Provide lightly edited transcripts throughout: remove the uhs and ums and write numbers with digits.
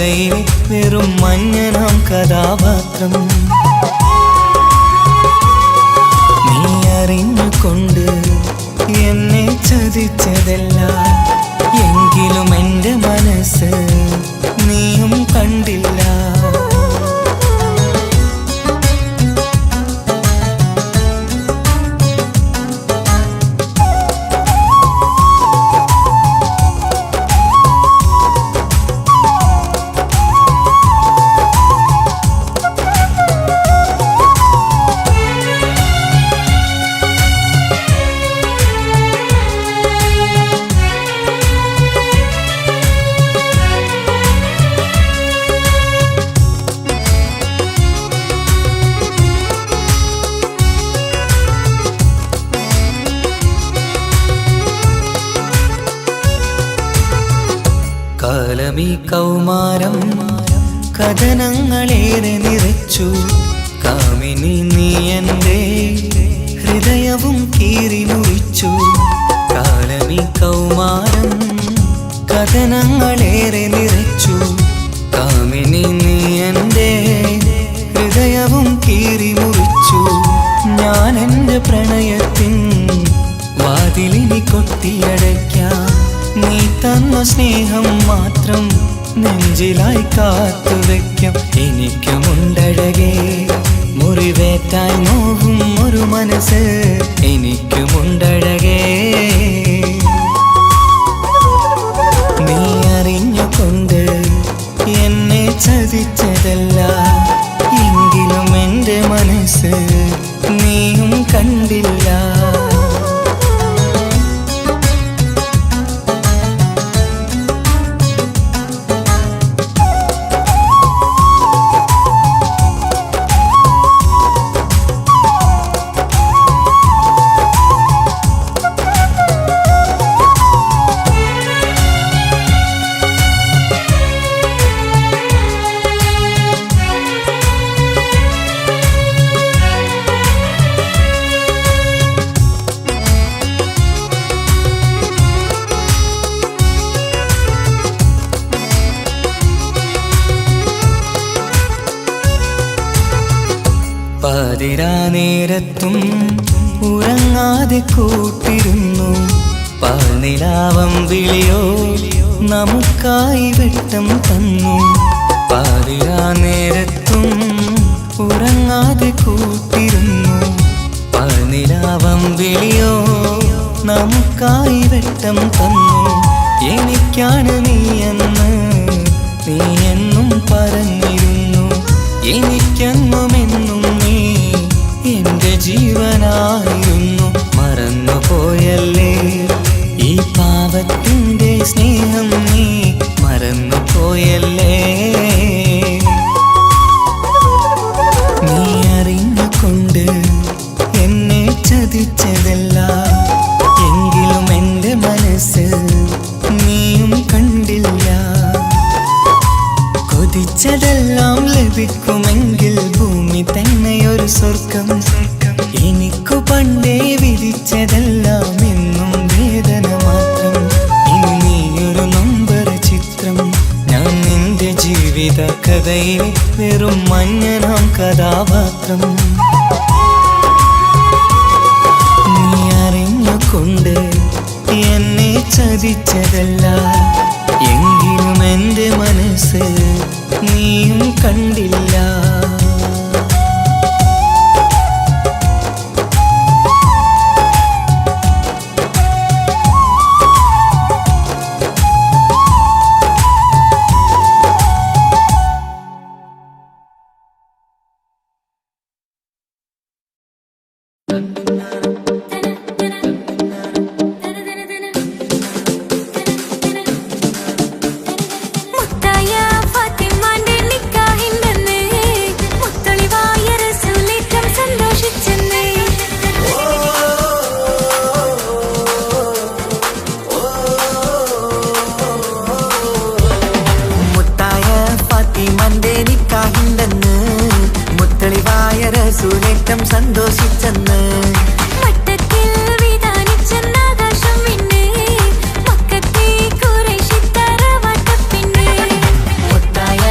കഥയിലെ വെറും മഞ്ഞനാം കഥാപാത്രം. നീ അറിഞ്ഞുകൊണ്ട് എന്നെ ചതിച്ചതല്ല, എങ്കിലും എൻ്റെ മനസ്സ് നീയും കണ്ടില്ല. കാലമീ കൗമാരം കഥനങ്ങളേറെ നിറച്ചു, കാമിനി നീ എൻ്റെ ഹൃദയവും കീറി മുറിച്ചു. കാലമീ കൗമാരം കഥനങ്ങളേറെ നിറച്ചു, കാമിനി നീ എൻ്റെ ഹൃദയവും കീറി മുറിച്ചു. ഞാൻ എൻ്റെ പ്രണയത്തിൻ വാതിലിനി കൊട്ടിയടയ്ക്കാം, നീ തന്ന സ്നേഹം മാത്രം നെഞ്ചിലായി കാത്തുവെക്കാം. എനിക്കുമുണ്ടഴകേ മുറിവേറ്റായി നോവും ഒരു മനസ്സ്, എനിക്കുമുണ്ടഴകേ. നീ അറിഞ്ഞുകൊണ്ട് എന്നെ ചതിച്ചതല്ല, എങ്കിലും എൻ്റെ മനസ്സ് നീയും കണ്ടില്ല. പാതിരാ നേരത്തും ഉറങ്ങാതെ കൂട്ടിരുന്നു, പാൽനിലാവം വിളിയോ നമുക്കായി വെട്ടം തന്നു. പാതിരാ നേരത്തും ഉറങ്ങാതെ കൂട്ടിരുന്നു, പാൽനിലാവം വിളിയോ നമുക്കായി വെട്ടം തന്നു. എനിക്കാണ് നീയെന്ന് നീ എന്നും പറഞ്ഞിരുന്നു, എനിക്കെന്നുമെന്നും നീ എൻ്റെ ജീവനായിരുന്നു. മറന്നുപോയല്ലേ ഈ പാവത്തിൻ്റെ സ്നേഹം, നീ മറന്നുപോയല്ലേ. നീ അറിഞ്ഞുകൊണ്ട് എന്നെ ചതിച്ചതല്ല, എങ്കിലും എൻ്റെ മനസ്സ് നീയും കണ്ടില്ല. കൊതിച്ചതെല്ലാം ലഭിക്കുമെങ്കിൽ ഭൂമി തന്നെയൊരു സ്വർഗം, എനിക്കു പണ്ടേ വിധിച്ചതെല്ലാം എന്നും വേദന മാത്രം. ഇനി നീയൊരു നൊമ്പര ചിത്രം, ഞാൻ നിന്റെ ജീവിത കഥയിലെ വെറും മഞ്ഞനാം കഥാപാത്രം. നീ അറിഞ്ഞുകൊണ്ട് എന്നെ ചതിച്ചതല്ല, എങ്കിലും എൻ്റെ മനസ്സ് നീയും കണ്ടില്ല. സുലേറ്റം സന്തോഷിച്ചെന്ന് മുത്തായ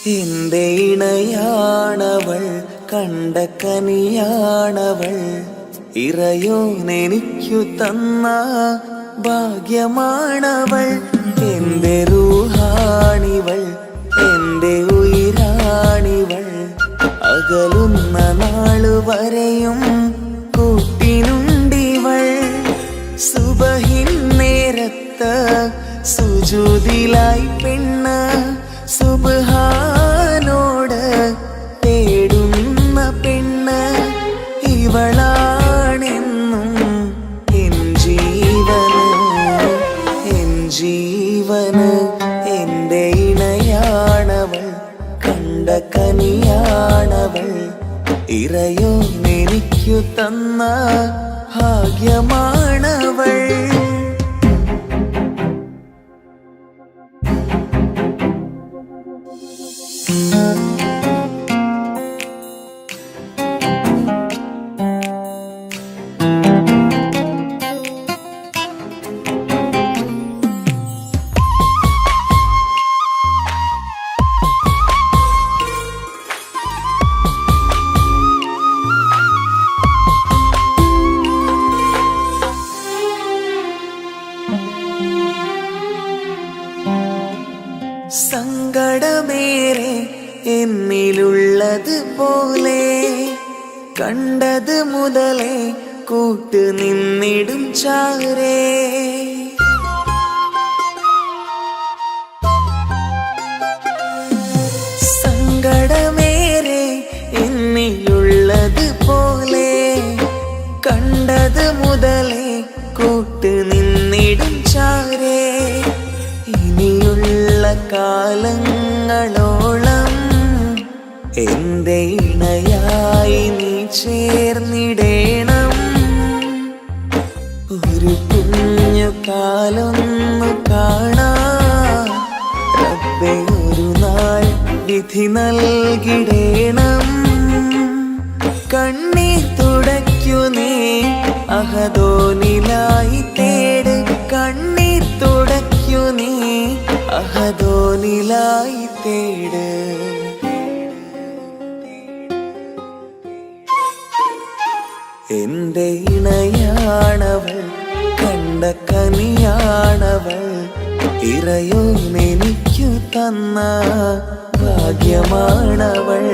എന്റെ ഇണയാണവൾ, കണ്ട കനിയാണവൾ, ഇറയോനെനിക്കു തന്ന ഭാഗ്യമാണവൾ. എന്റെ റൂഹാണിവൾ, എന്റെ ഉയിരാണിവൾ, അകലുന്ന നാളു വരെയും കൂട്ടിനുണ്ടിവൾ. സുബഹിൻ നേരത്ത് സുജൂദിലായി പെണ്ണ് സുബ്ഹാനോട് തേടുന്ന പെണ്ണ്, ഇവളാണെന്നും എൻ ജീവന്, എൻ ജീവന്. എന്റെ ഇണയാണവൾ, കണ്ട കനിയാണവൾ, ഇറയോനെനിക്കു തന്ന ഭാഗ്യമാണവൾ. സങ്കടമേറെ എന്നിലുള്ളത് പോലെ കണ്ടത് മുതലേ കൂട്ട് നിന്നിടും ചാരേ. സങ്കടമേറെ എന്നിലുള്ളത് പോലെ കണ്ടത് മുതലേ കൂട്ട് നിന്നിടും ചാരേ. ഇനിയുള്ള കാലങ്ങളോളം എന്റെ ഇണയായി നീ ചേർന്നിടേണം. ഒരു കുഞ്ഞു കാലൊന്നു കാണാൻ റബ്ബേ ഒരു നാൾ വിധി നൽകിടേണം. കണ്ണീർ തുടയ്ക്കു നീ അഹദോനിലായി തേട്, കണ്ണീർ തുടയ്ക്കു നീ അഹദോനിലായി തേട്. എന്റെ ഇണയാണവൾ, കണ്ട കനിയാണവൾ, ഇറയോനെനിക്കു തന്ന ഭാഗ്യമാണവൾ.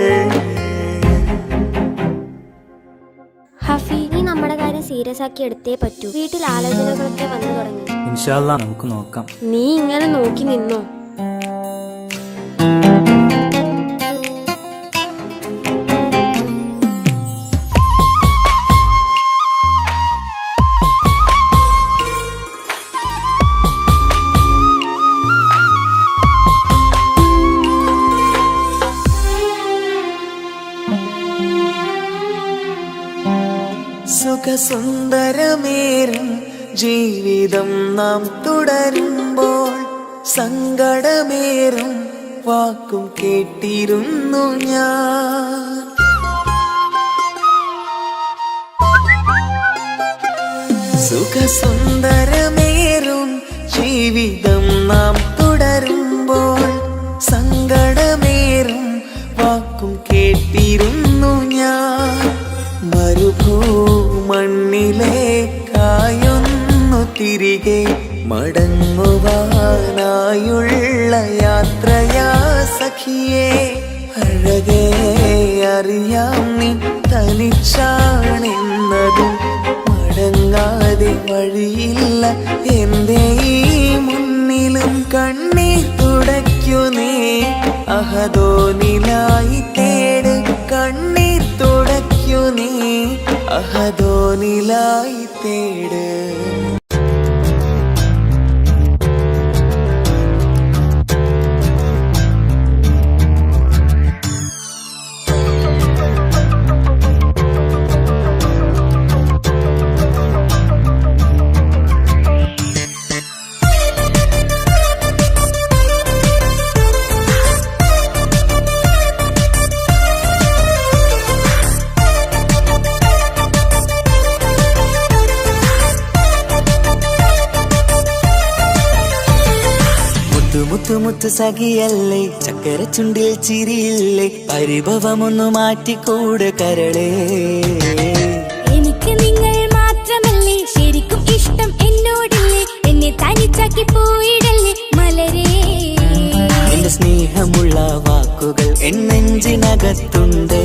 ഹഫി, നീ നമ്മുടെ കാര്യം സീരിയസ് ആക്കി എടുത്തേ പറ്റൂ. വീട്ടിൽ ആലോചനകളൊക്കെ വന്നു തുടങ്ങി. ഇൻഷാ അല്ലാഹ് നമുക്ക് നോക്കാം. നീ ഇങ്ങനെ നോക്കി നിന്നോ? സുഖസുന്ദരമേറും ജീവിതം നാം തുടരുമ്പോൾ സങ്കടമേറും വാക്കും കേട്ടിരുന്നു ഞാൻ. സുഖസുന്ദരമേറും ജീവിതം നാം തുടരുമ്പോൾ സങ്കടമേറും വാക്കും കേട്ടിരുന്നു ഞാൻ. മരുഭൂമണ്ണിലേക്കായൊന്നു തിരികെ മടങ്ങുവാനായുള്ള യാത്രയാ സഖിയേ. അഴകേ അറിയാം നീ തനിച്ചാണെന്നതും മടങ്ങാതെ വഴിയില്ല എന്റെ ഈ മുന്നിലും. കണ്ണീർ തുടയ്ക്കു നീ അഹദോനിലായി തേട്, കണ്ണീർ തുടയ്ക്കു നീ അഹദോനിലായി തേട്. മുത്തു മുത്തു സഖിയല്ലേ ചക്കര ചുണ്ടിൽ ചിരിയില്ലേ പരിഭവമൊന്നു മാറ്റിക്കൂടെ കരളേ എനിക്ക് നിങ്ങൾ മാത്രമല്ലേ ശരിക്കും ഇഷ്ടം എന്നോടില്ലേ എന്നെ തനിച്ചാക്കി പോയിടല്ലേ മലരേ എന്റെ സ്നേഹമുള്ള വാക്കുകൾ എന്നെഞ്ചിനകത്തുണ്ട്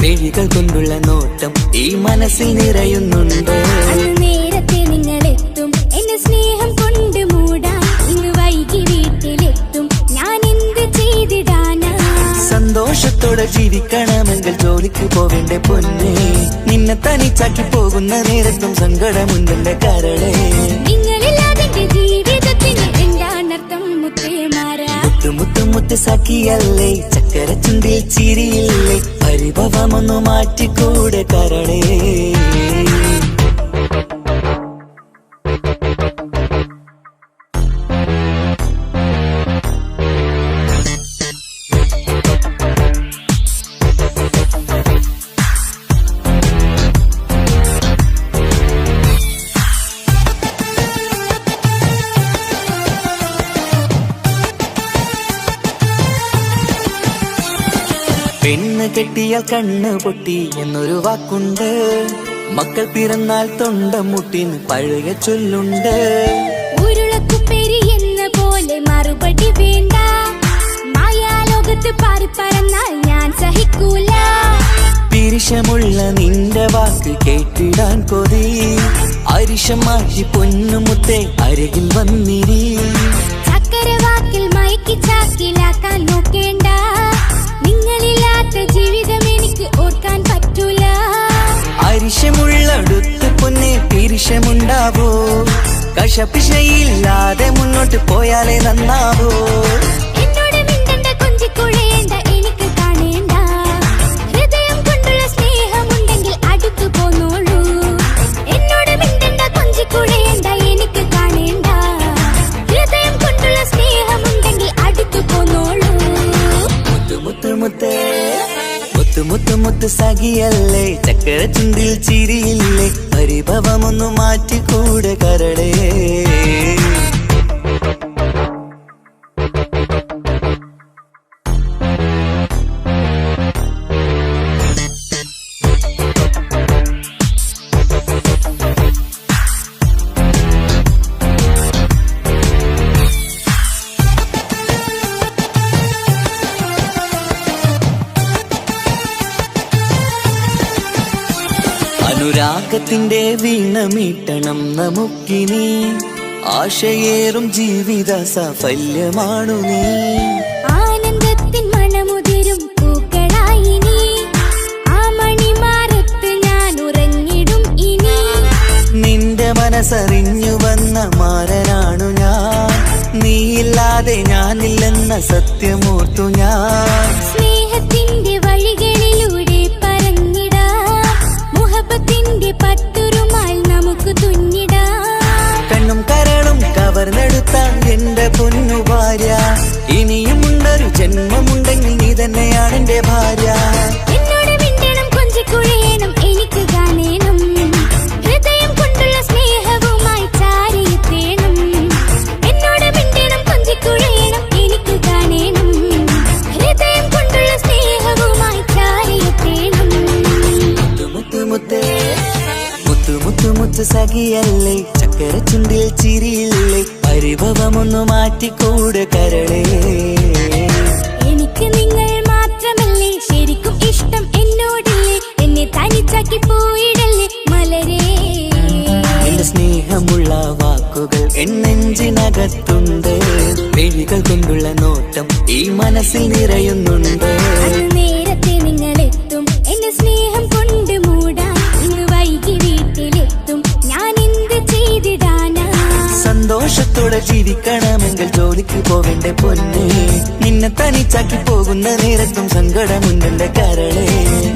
മിഴികൾ കൊണ്ടുള്ള നോട്ടം ഈ മനസ്സിൽ നിറയുന്നുണ്ട് അന്ന് നേരത്തെ നിങ്ങളെത്തും എന്നെ സ്നേഹം കൊണ്ട് മൂടാൻ ഇന്ന് വൈകി വീട്ടിലെത്തും ഞാൻ എന്ത് ചെയ്തിടാനാ സന്തോഷത്തോടെ ജീവിക്കണമെങ്കിൽ ജോലിക്ക് പോവേണ്ട പൊന്നേ നിന്നെ തനിച്ചാക്കി പോകുന്ന നേരത്തും സങ്കടമുണ്ടെന്റെ കരളേ നിങ്ങളില്ലാതെ ജീവിതത്തിന് എന്താണർത്ഥം മുത്തേമാരാ മുത്തു മുത്തു മുത്ത് സഖിയല്ലേ ചക്കര ചുണ്ടിൽ ചിരിയില്ലേ പരിഭവമൊന്നു മാറ്റിക്കൂടെ കരളേ പെണ്ണ് കെട്ടിയാൽ കണ്ണ് പൊട്ടി എന്നൊരു വാക്കുണ്ട് മക്കൾ പിറന്നാൽ തൊണ്ട മുട്ടിന് പഴയ ചൊല്ലുണ്ട് ഉരുളക്കുപ്പേരി എന്ന പോലെ മറുപടി വേണ്ട മായാലോകത്ത് പാറി പറന്നാൽ ഞാൻ സഹിക്കൂല പിരിശമുള്ള നിന്റെ വാക്ക് കേട്ടിടാൻ കൊതി അരിശം മാറ്റി പൊന്നുമുത്തേ അരികിൽ വന്നിരി ചക്കര വാക്കിൽ മയക്കി ചാക്കിലാക്കാൻ നോക്കേണ്ട നിങ്ങളില്ലാത്ത ജീവിതം എനിക്ക് ഓർക്കാൻ പറ്റൂല അരിശമുള്ളടുത്ത് പൊന്നെ പിരിശമുണ്ടാവോ കശപിശയില്ലാതെ മുന്നോട്ട് പോയാലേ നന്നാവോ എന്നോട് മിണ്ടണ്ട കൊഞ്ചിക്കുഴയേണ്ട എനിക്ക് കാണേണ്ട ഹൃദയം കൊണ്ടുള്ള സ്നേഹമുണ്ടെങ്കിൽ അടുത്തു പോന്നോളൂ എന്നോട് മിണ്ടണ്ട കൊഞ്ചിക്കുഴയേണ്ട എനിക്ക് കാണേണ്ട ഹൃദയം കൊണ്ടുള്ള സ്നേഹമുണ്ടെങ്കിൽ അടുത്തു പോന്നോളൂ മുത്തു മുത്തു മുത്തേ മുത്തു മുത്തു മുത്ത് സഖിയല്ലേ ചക്കര ചുണ്ടിൽ ചിരിയില്ലേ പരിഭവമൊന്നു മാറ്റിക്കൂടെ കരളേ അനുരാഗത്തിന്റെ വീണമീട്ടണം നമുക്കിനി ആശയേറും ജീവിത സാഫല്യമാണു നീ ആനന്ദത്തിൻ മണമുതിരും പൂക്കളായി നീ ആ മണിമാറത്ത് ഞാൻ ഉറങ്ങിടും ഇനി നിന്റെ മനസ്സറിഞ്ഞു വന്ന മാരനാണു ഞാൻ നീയില്ലാതെ ഞാനില്ലെന്ന സത്യമോർത്തു ഞാൻ സ്നേഹത്തിന്റെ വഴികളിലൂടെ പറഞ്ഞിടാം മുഹബത്തിന്റെ പത്തുരുമാൽ നമുക്ക് തുന്നിടാം കണ്ണും കരളും കവർന്നെടുത്ത എന്റെ പൊന്നു ഭാര്യ ഇനിയുമുണ്ടൊരു ജന്മമുണ്ടെങ്കിൽ നീ തന്നെയാണ് എന്റെ ഭാര്യ എന്നോട് മിണ്ടണം കൊഞ്ചിക്കുഴയണം എനിക്ക് കാണേണം ഹൃദയം കൊണ്ടുള്ള സ്നേഹവുമായി ചാരിയെത്തേണം എന്നോട് മിണ്ടണം കൊഞ്ചിക്കുഴയണം എനിക്ക് കാണേണം ഹൃദയം കൊണ്ടുള്ള സ്നേഹവുമായി ചാരിയെത്തേണം മുത്തു മുത്തേ മുത്തു മുത്തു മുത്തു സഖിയല്ലേ ചക്കര ചുണ്ടിൽ ചിരിയില്ലേ പരിഭവമൊന്നു മാറ്റിക്കൂടെ കരളേ എനിക്ക് നിങ്ങൾ മാത്രമല്ലേ ശരിക്കും ഇഷ്ടം എന്നോടില്ലേ എന്നെ തനിച്ചാക്കി പോയിടല്ലേ മലരേ എന്റെ സ്നേഹമുള്ള വാക്കുകൾ എന്നെഞ്ചിനകത്തുണ്ട് മിഴികൾ കൊണ്ടുള്ള നോട്ടം ഈ മനസ്സിൽ നിറയുന്നുണ്ട് അന്ന് നേരത്തെ നിങ്ങളെത്തും എന്നെ സ്നേഹം കൊണ്ട് മൂടാൻ ഇന്ന് വൈകി വീട്ടിലെത്തും ഞാൻ എന്ത് ചെയ്തിടാനാ സന്തോഷത്തോടെ ജീവിക്കണമെങ്കിൽ ജോലിക്ക് പോവേണ്ട പൊന്നേ നിന്നെ തനിച്ചാക്കി പോകുന്ന നേരത്തും സങ്കടമുണ്ടെന്റെ കരളേ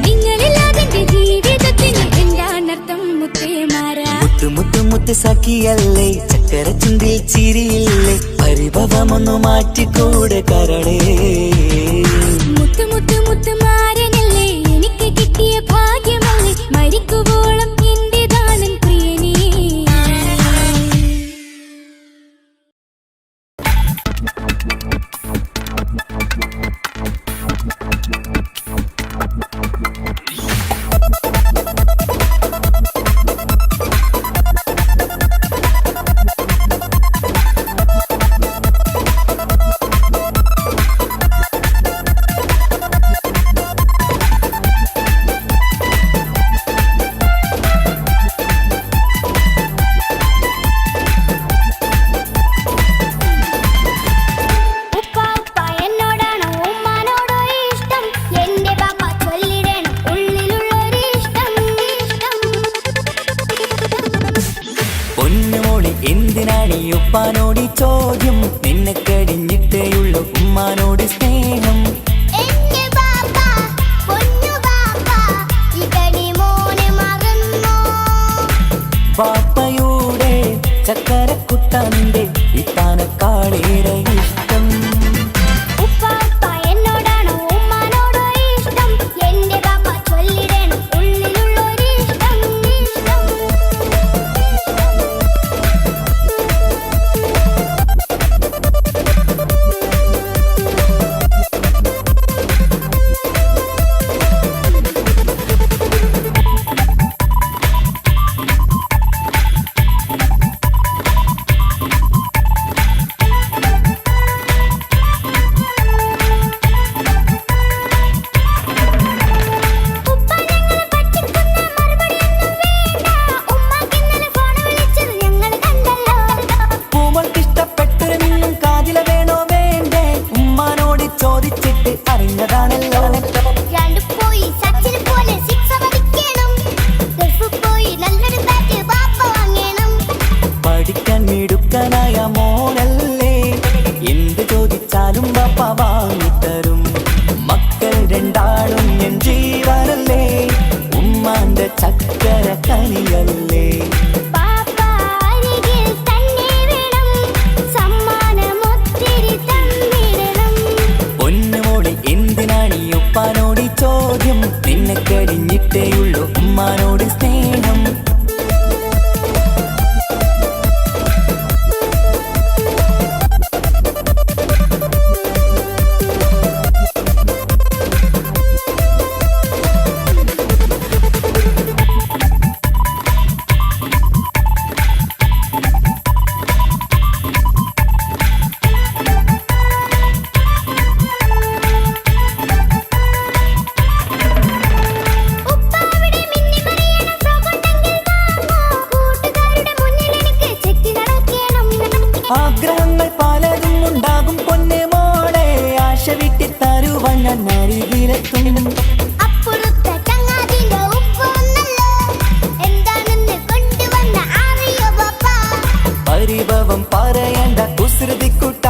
നിങ്ങളില്ലാതെ ജീവിതത്തിന് എന്താണർത്ഥം മുത്തേമാരാ മുത്തു മുത്തു മുത്ത് സഖിയല്ലേ ചക്കര ചുണ്ടിൽ ചിരിയില്ലേ പരിഭവമൊന്നു മാറ്റിക്കൂടെ കരളേ മുത്തു മുത്തു മുത്തുമാരനല്ലേ എനിക്ക് കിട്ടിയ ഭാഗ്യമല്ലേ മരിക്കുവോളം എന്റേതാണൻ പ്രിയനേ ഉപ്പാനോടി ചോദ്യം നിന്നെ കഴിഞ്ഞിട്ടേയുള്ളൂ ഉമ്മാനോട് സ്നേഹം പാപ്പയുടെ ചക്കരക്കുട്ടന്റെ ഇത്താനക്കാളേറെ ഇഷ്ടം നിന്നെ കഴിഞ്ഞിട്ടേയുള്ളൂ ഉമ്മാനോട് സ്നേഹം ആഗ്രഹങ്ങൾ പലതും ഉണ്ടാകും പൊന്നെ മോളെ ആശ വിട്ടി തരുവാൻ ഞാൻ അരികിലെത്തും പരിഭവം പറയണ്ട കുസൃതിക്കുട്ട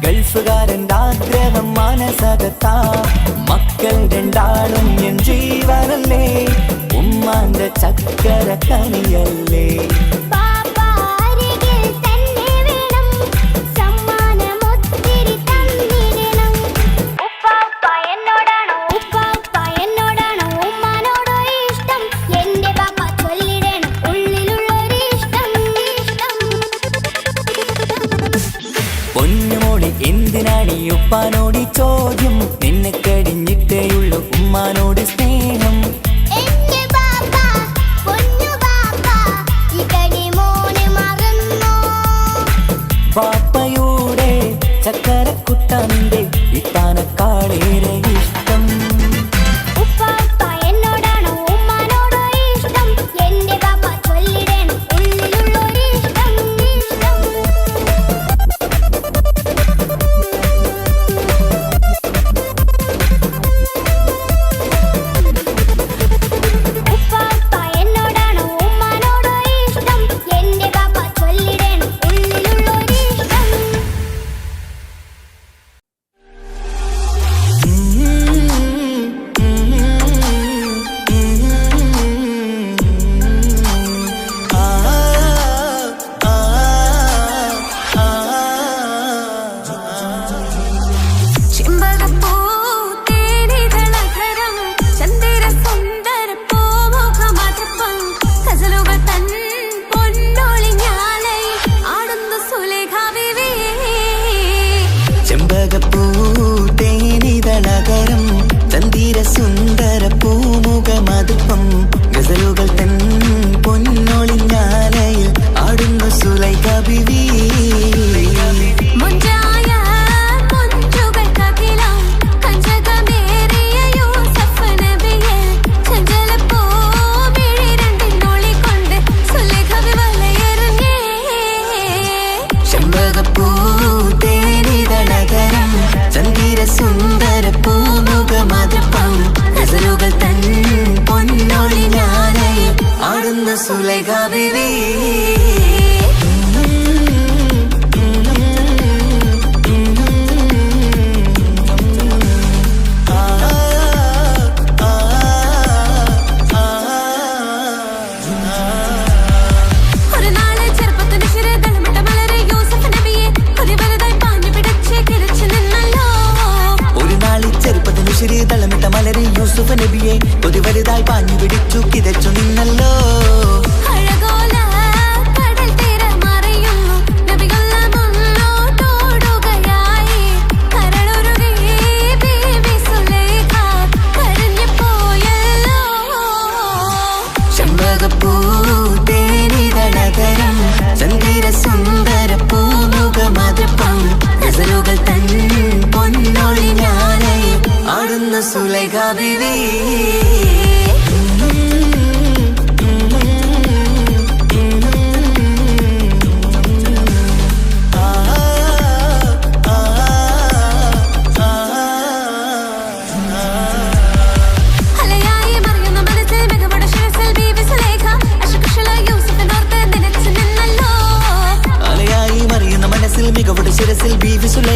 ഗൾഫുകാരൻ്റെ ആഗ്രഹം മനസ്സകത്താ മക്കൾ രണ്ടാളും എൻ ജീവനല്ലേ ഉമ്മാന്റെ ചക്കര കനിയല്ലേ പൊന്നുമോളി എന്തിനാണീ ഉപ്പാനോടി ചോദ്യം നിന്നെ കഴിഞ്ഞിട്ടേയുള്ളൂ ഉമ്മാനോട് സ്നേഹം പാപ്പയുടെ ചക്കരക്കുട്ടന്റെ ഇത്താനക്കാളേറെ ഇഷ്ടം സുലൈഖ ബീവി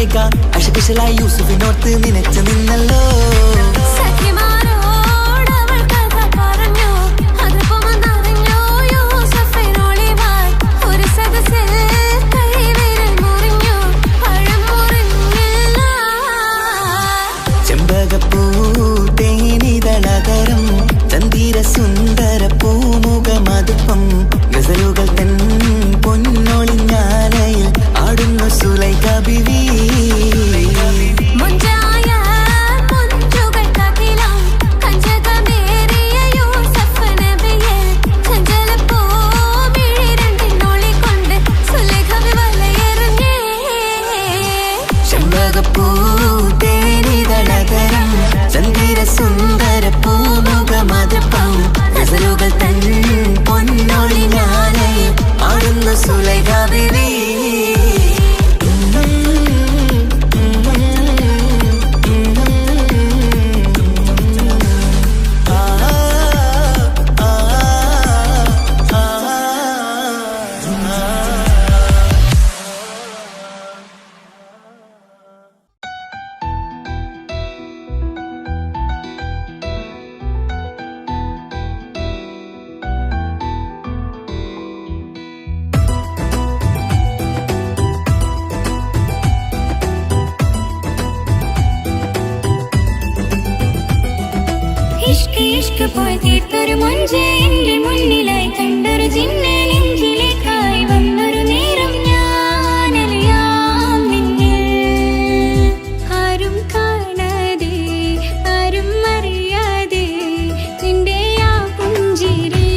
സുലൈഖ അഷകിഷലായി യൂസുഫിനോർത്ത് നിനച്ചു നിന്നല്ലോ. ചെമ്പകപ്പൂ തേനിതളകരം ചന്ദിര സുന്ദര പൂമുഖമതുപ്പം ഗസലുകൾ തൻ പൊന്നൊളിഞ്ഞാലയിൽ ആടുന്നു സുലൈഖ ബിവി. ചെമ്പകപ്പൂ തേനിതളകരം ചന്ദിര സുന്ദര പൂമുഖമതുപ്പം ഗസലുകൾ തൻ പൊന്നൊളിഞ്ഞാലയിൽ ആടുന്നു സുലൈഖ ബിവി. ഇഷ്ക് പോയി തീർത്തൊരു മൊഞ്ച് എന്റെ മുന്നിലായി കണ്ടൊരു ജിന്നെ നെഞ്ചിലേക്കായി വന്നൊരു നേരം ഞാനറിയാം നിന്നിൽ. ആരും കാണാതെ ആരും അറിയാതെ നിന്റെ ആ പുഞ്ചിരി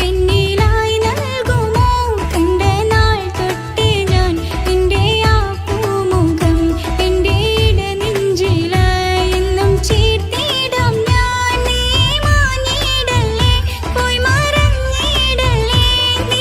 എന്നിലായി നൽകുമോ? കണ്ട നാൾ തൊട്ടേ ഞാൻ നിന്റെ ആ പൂമുഖം എന്റെ ഇടനെഞ്ചിലായി എന്നും ചേർത്തിടാം ഞാൻ. നീ മാഞ്ഞിടല്ലേ പോയി മറഞ്ഞിടല്ലേ നീ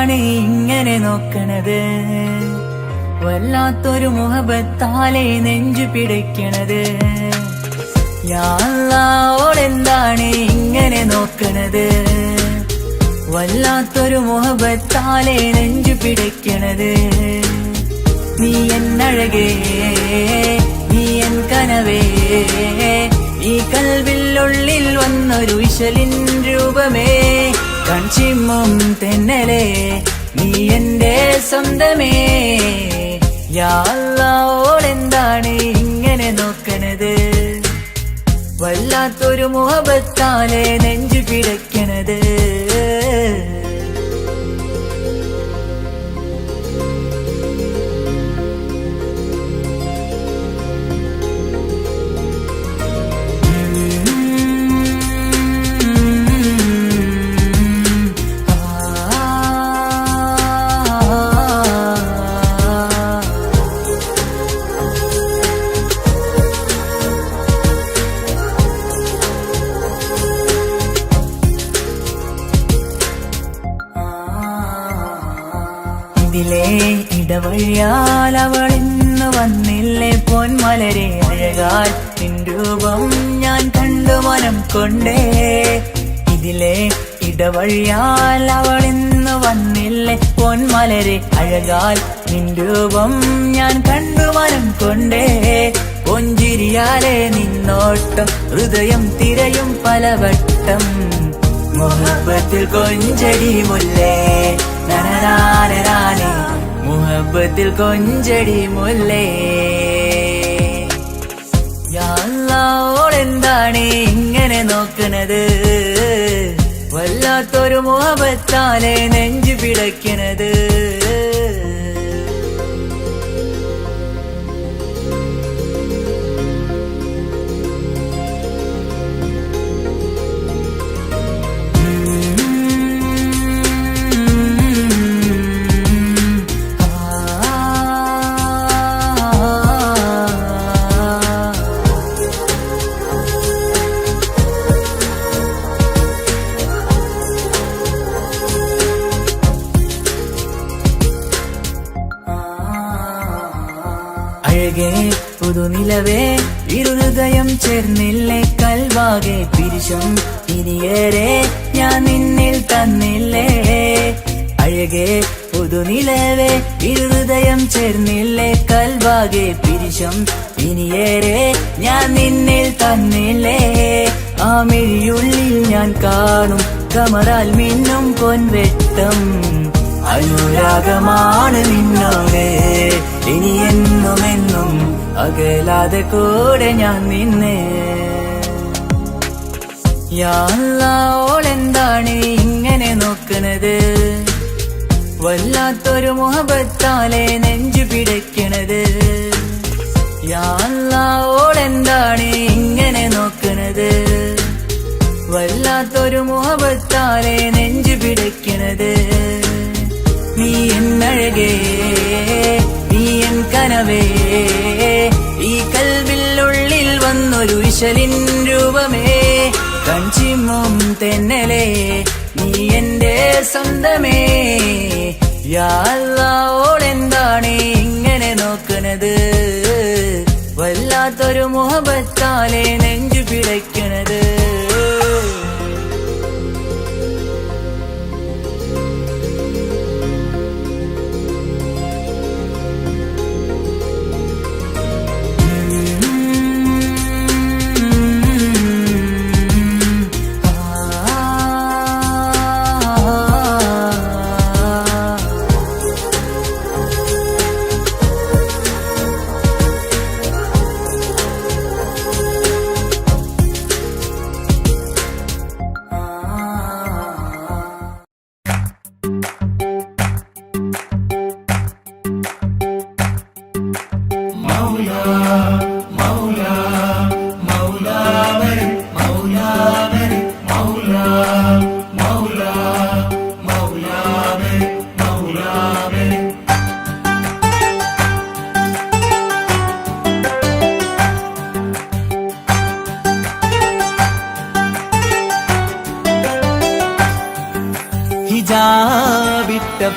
ഓളെന്താണ് ഇങ്ങനെ നോക്കണത് വല്ലാത്തൊരു മുഹബത്താലെ നെഞ്ചു പിടിക്കണത് യാ അല്ലാഹ് ഓളെന്താണ് ഇങ്ങനെ നോക്കണത് വല്ലാത്തൊരു മുഹബത്താലെ നെഞ്ചു പിടിക്കണത് നീ എന്നഴകേ നീ എൻ കനവേ ഈ കൽവിനുള്ളിൽ വന്നൊരു ഇശലിൻ രൂപമേ കൺചിമ്മും തെന്നലേ നീ എന്റെ സ്വന്തമേ യാ അല്ലാഹ് ഓളെന്താണ് ഇങ്ങനെ നോക്കണത് വല്ലാത്തൊരു മുഹബത്താലെ നെഞ്ചു പിടയ്ക്കണത് ഇതിലേ ഇടവഴിയാൽ അവളിന്ന് വന്നില്ലേ പൊന്മലരെ അഴകാൽ നിൻ രൂപം ഞാൻ കണ്ടു മനം കൊണ്ടേ ഇതിലേ ഇടവഴിയാൽ അവളിന്ന് വന്നില്ലേ പൊന്മലരെ അഴകാൽ നിൻ രൂപം ഞാൻ കണ്ടു മനം കൊണ്ടേ പൊഞ്ചിരിയാലെ നിന്നോട്ടം ഹൃദയം തിരയും പലവട്ടം മുഹബത്തിൽ കൊഞ്ചടി മുല്ലേ നനനാനേ മുഹബത്തിൽ കൊഞ്ചടി മുല്ലേ യാ അല്ലാഹ് ഓളെന്താണ് ഇങ്ങനെ നോക്കണത് വല്ലാത്തൊരു മുഹബത്താലെ നെഞ്ചു പിടയ്ക്കണത് അഴകേ പുതുനിലവേ ഇരുഹൃദയം ചേർന്നില്ലേ കൽവാകെ പിരിശം ഇനിയേറെ ഞാൻ നിന്നിൽ തന്നില്ലേ അഴകേ പുതുനിലവേ ഇരുഹൃദയം ചേർന്നില്ലേ കൽവാകെ പിരിശം ഇനിയേറെ ഞാൻ നിന്നിൽ തന്നില്ലേ ആ മിഴിയുള്ളിൽ ഞാൻ കാണും കമറാൽ മിന്നും പൊൻവെട്ടം അനുരാഗമാണ് നിന്നോട് ഇനി എന്നുമെന്നും അകലാതെ കൂടെ ഞാൻ നിന്നെ യാ അല്ലാഹ് ഓളെന്താണ് ഇങ്ങനെ നോക്കണത് വല്ലാത്തൊരു മുഹബത്താലെ നെഞ്ചു പിടയ്ക്കണത് യാ അല്ലാഹ് ഓളെന്താണ് ഇങ്ങനെ നോക്കണത് വല്ലാത്തൊരു മുഹബത്താലെ നെഞ്ചു പിടയ്ക്കണത് നീ എന്നഴകേ നീ എൻ കനവേ ഈ കൽവിനുള്ളിൽ വന്നൊരു ഇശലിൻ രൂപമേ കൺചിമ്മും തെന്നലേ നീ എന്റെ സ്വന്തമേ യാ അല്ലാഹ് ഓളെന്താണ് ഇങ്ങനെ നോക്കണത് വല്ലാത്തൊരു മുഹബത്താലെ നെഞ്ചു പിടയ്ക്കണത്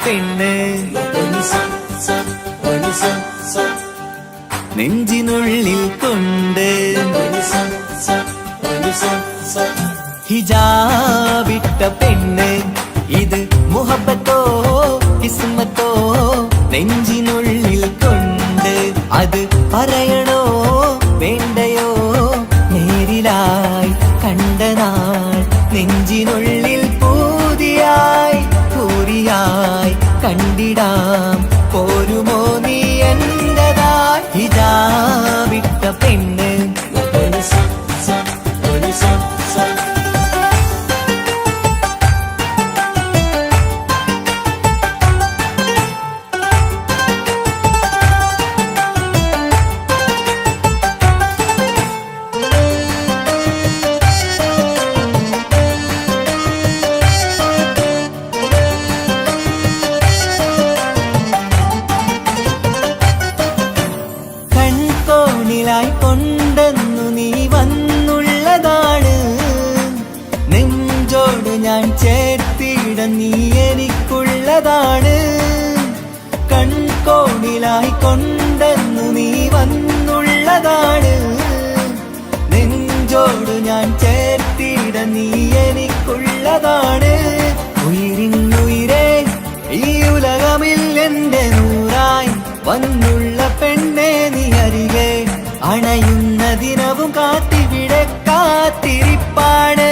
പെണ്ണ് നെഞ്ചിനുള്ളിൽ കൊണ്ട് ഹിജാബിട്ട പെണ്ണ് ഇത് മുഹബത്തോ കിസ്മത്തോ നെഞ്ചിനുള്ളിൽ കൊണ്ട് അത് പറയണോ വേണ്ടയോ നേരിലായി കണ്ട നാൾ നെഞ്ചിനുള്ളിൽ പൂതിയായി പൂരിയായി കണ്ടിടാം പോരുമോ നീ എന്റതായി ഹിജാബിട്ട പെണ്ണ് കൊണ്ടെന്നു നീ വന്നുള്ളതാണ് നെഞ്ചോട് ഞാൻ ചേർത്തിട നീ എനിക്കുള്ളതാണ് കൺകോണിലായി കൊണ്ടെന്നു നീ വന്നുള്ളതാണ് നെഞ്ചോട് ഞാൻ ചേർത്തിട നീ എനിക്കുള്ളതാണ് ഉയിരിന്നുയിരേ ഈ ഉലകമിൽ എന്റെ നൂറായി വന്നുള്ള പെണ്ണെ നീ അരികെ അണയുന്ന ദിനവും കാത്തിവിടെ കാത്തിരിപ്പാണ്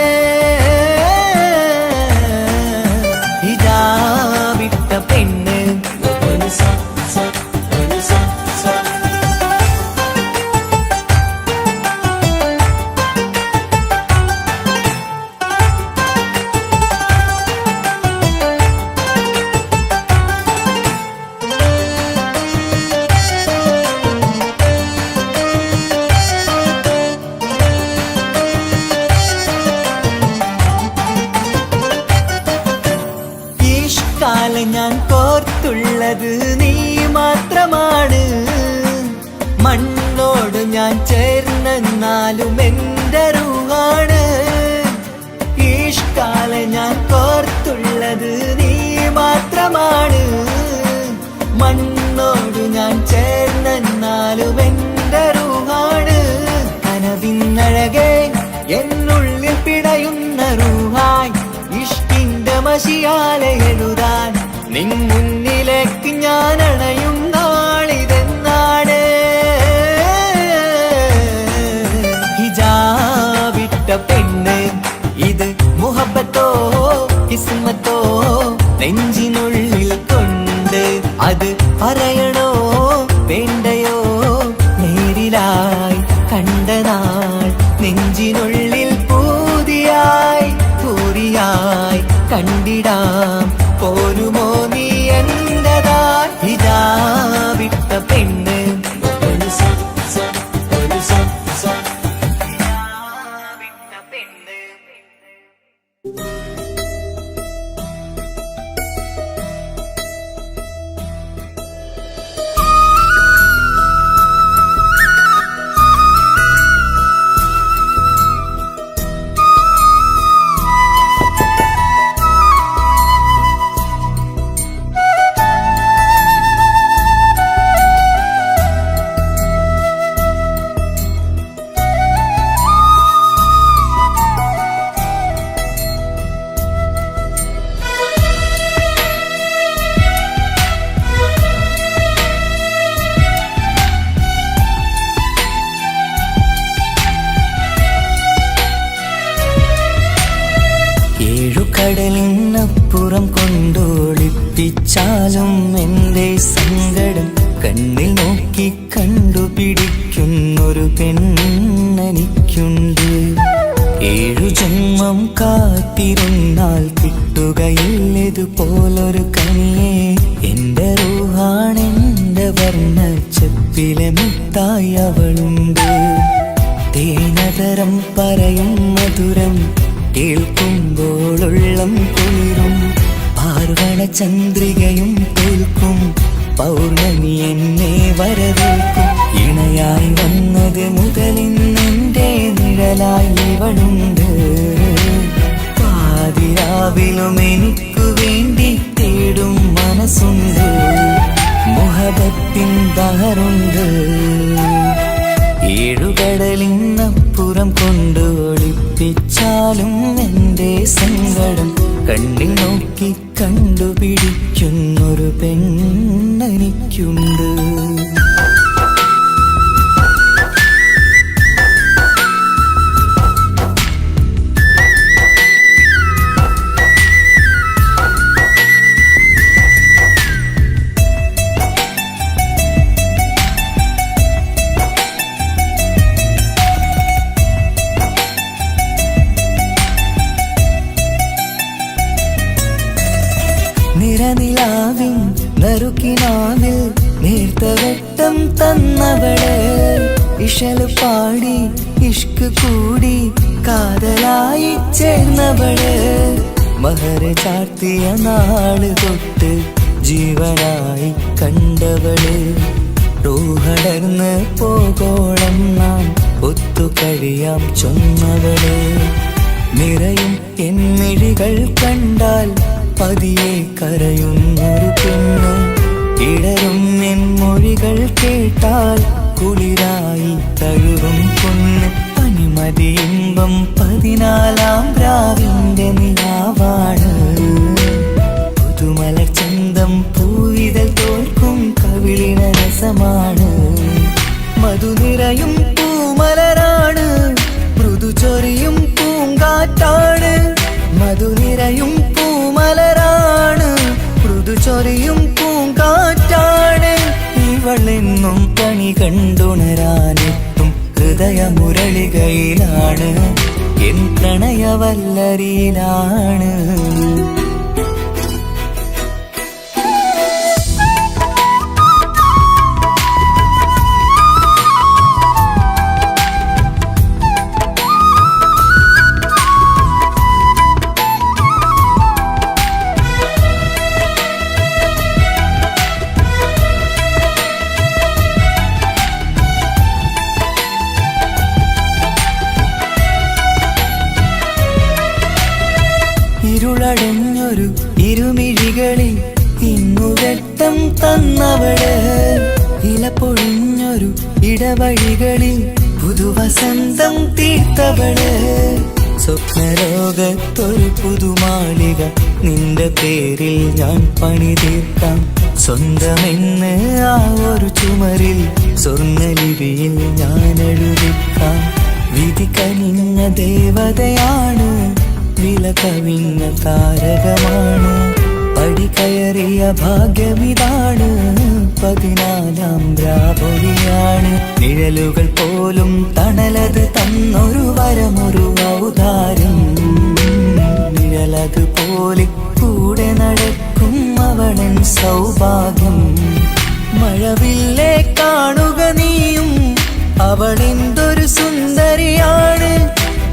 ഹിജാബിട്ട പെണ്ണ് ഞാൻ കോർത്തുള്ളത് നീ മാത്രമാണ് മണ്ണോട് ഞാൻ ചേർന്നെന്നാലും എന്റെ റൂഹാണ് ഈഷ്കാല ഞാൻ കോർത്തുള്ളത് നീ മാത്രമാണ് മണ്ണോട് ഞാൻ ചേർന്നെന്നാലും എന്റെ റൂഹാണ് കനവിന്നഴകെ എന്നുള്ളിൽ പിടയുന്ന റൂഹായി ഇഷ്കിന്റെ മഷിയാലെ എഴുതാൻ നിൻ മുന്നിലേക്ക് ഞാൻ അണയും നാളിതെന്നാണ് ഹിജാബിട്ട പെണ്ണ് ഇത് മുഹബത്തോ കിസ്മത്തോ നെഞ്ചിനുള്ളിൽ കൊണ്ട് അത് പറയണോ വേണ്ടയോ നേരിലായി കണ്ട നാൾ നെഞ്ചിനുള്ളിൽ പൂതിയായി പൂരിയായി കണ്ടിടാം പോരുമോ നീ എന്റതായി ഹിജാബിട്ട പെണ്ണ് കടലിനപ്പുറം കൊണ്ടോളിപ്പിച്ചാലും എന്റെ സങ്കടം കണ്ണിൽ നോക്കി കണ്ടുപിടിക്കുന്നൊരു പെണ്ണെനിക്കുണ്ട് 7 ജന്മം കാത്തിരുന്നാൽ കിട്ടുകയില്ലതുപോലൊരു കനിയെ എന്റെ റൂഹാണെന്റെ വർണ്ണച്ചപ്പിലെ മുത്തായി അവളുണ്ട് തേനതരം പറയും മധുരം കേൾക്കുമ്പോളുള്ളം കുളിരും പാർവണ ചന്ദ്രികയും തോൽക്കും പൗർണമി എന്നെ വരവേൽക്കും ഇണയായി വന്നത് മുതലിന്നെന്റെ നിഴലായി ഇവളുണ്ട് പാതിരാവിലും എനിക്കു വേണ്ടി തേടും ഏഴുകടലിനപ്പുറം കൊണ്ട് ഒളിപ്പിച്ചാലും എൻ്റെ സങ്കടം കണ്ണിൽ നോക്കി കണ്ടുപിടിക്കുന്നൊരു പെണ്ണെനിക്കുണ്ട്. നിറനിലാവിൻ നറുക്കിനാവിൽ നേർത്തവട്ടം തന്നവള്, ഇഷല് പാടി ഇഷ്ക് കൂടി കാതലായി ചേർന്നവള്, മഹർ ചാർത്തിയ നാള് തൊട്ട് ജീവനായി കണ്ടവള്, റൂഹടർന്ന് പോകോളം നാം ഒത്തുകഴിയാം ചൊന്നവള്, നിറയും എന്നിഴികൾ കണ്ടാൽ പതിയെ കരയുന്നൊരു പെണ്ണ്, ഇടരും എൻ മൊഴികൾ കേട്ടാൽ കുളിരായി തഴുകും പൊന്ന്, പനിമതി ഇമ്പം 14-ാം രാവിന്റെ നിലാവാണ്, പുതുമലർ ചന്തം പൂവിതൽ തോൽക്കും കവിളിന രസമാണ്, മധു നിറയും പൂമലരാണ്, മൃദു ചൊരിയും പൂങ്കാറ്റാണ്, മധു നിറയും പൂമലരാണ്, മൃദു ചൊരിയും പൂങ്കാറ്റാണ്, ഇവളെന്നും പണി കണ്ടുണരാനെത്തും ഹൃദയമുരളികയിലാണ്, എൻ പ്രണയവല്ലരിയിലാണ്. ഇരുളടഞ്ഞൊരു ഇരുമിഴികളിൽ ഇന്നുവെട്ടം തന്നവള്, ഇല പൊഴിഞ്ഞൊരു ഇടവഴികളിൽ പുതുവസന്തം തീർത്തവള്, സ്വപ്നലോകത്തൊരു പുതുമാളിക നിന്റെ പേരിൽ ഞാൻ പണി തീർക്കാം, സ്വന്തമെന്ന് ആ ഒരു ചുമരിൽ സ്വർണ്ണലിപിയിൽ ഞാൻ എഴുതിക്കാം, വിധി കനിഞ്ഞ ദേവതയാണ്, വില കവിഞ്ഞ താരകമാണ്, പടി കയറിയ ഭാഗ്യമിതാണ്, 14-ാം രാപൊലിയാണ്, നിഴലുകൾ പോലും തണലത് തന്നൊരു വരമൊരു ഔദാര്യം, നിഴലത് പോലെ കൂടെ നടക്കും അവളൻ സൗഭാഗ്യം, മഴവില്ലേ കാണുക നീയും അവളെന്തൊരു സുന്ദരിയാണ്,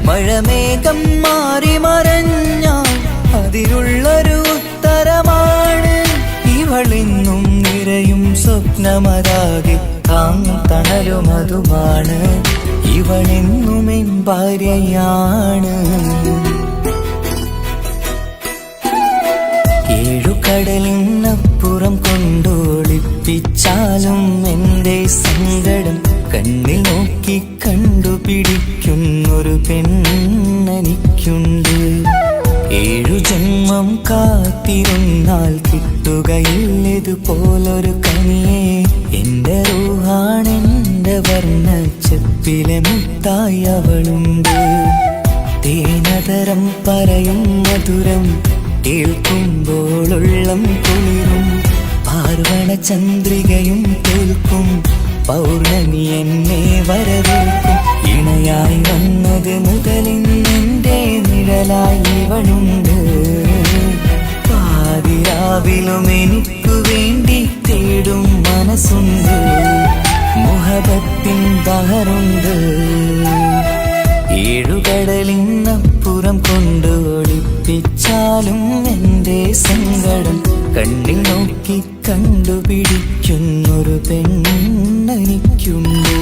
മഴമേഘം മാറി മറഞ്ഞാൽ അതിലുള്ളൊരു ഉത്തരമാണ്, ഇവളെന്നും നിറയും സ്വപ്നമതാകെ താങ്ങും തണലുമതുമാണ്, ഇവളെന്നും എൻ ഭാര്യയാണ്. ഏഴുകടലിനപ്പുറം കൊണ്ടോളിപ്പിച്ചാലും എൻ്റെ സങ്കടം കണ്ണിൽ നോക്കി കണ്ടുപിടിക്കുന്നൊരു പെണ്ണെനിക്കുണ്ട്, 7 ജന്മം കാത്തിരുന്നാൽ കിട്ടുകയില്ലതുപോലൊരു കനിയെ, എൻ്റെ റൂഹാണെൻ്റെ വർണ്ണച്ചെപ്പിലെ മുത്തായി അവളുണ്ട്, തേനതരം പറയും മധുരം കേൾക്കുമ്പോളുള്ളം കുളിരും, പാർവണ ചന്ദ്രികയും കേൾക്കും പൗർണമി എന്നെ വരവേൽക്കും, ഇണയായി വന്നത് മുതലിന്നെൻ്റെ നിഴലായി ഇവളുണ്ട്, പാതിരാവിലും എനിക്കു വേണ്ടി തേടും മനസ്സുണ്ട്, മുഹബത്തിൻ ബഹറുണ്ട്, ഏഴുകടലിനപ്പുറം കൊണ്ട് ഒളിപ്പിച്ചാലും എൻ്റെ സങ്കടം കണ്ണിൽ നോക്കി കണ്ടുപിടിക്കുന്നൊരു പെണ്ണെനിക്കുണ്ട്.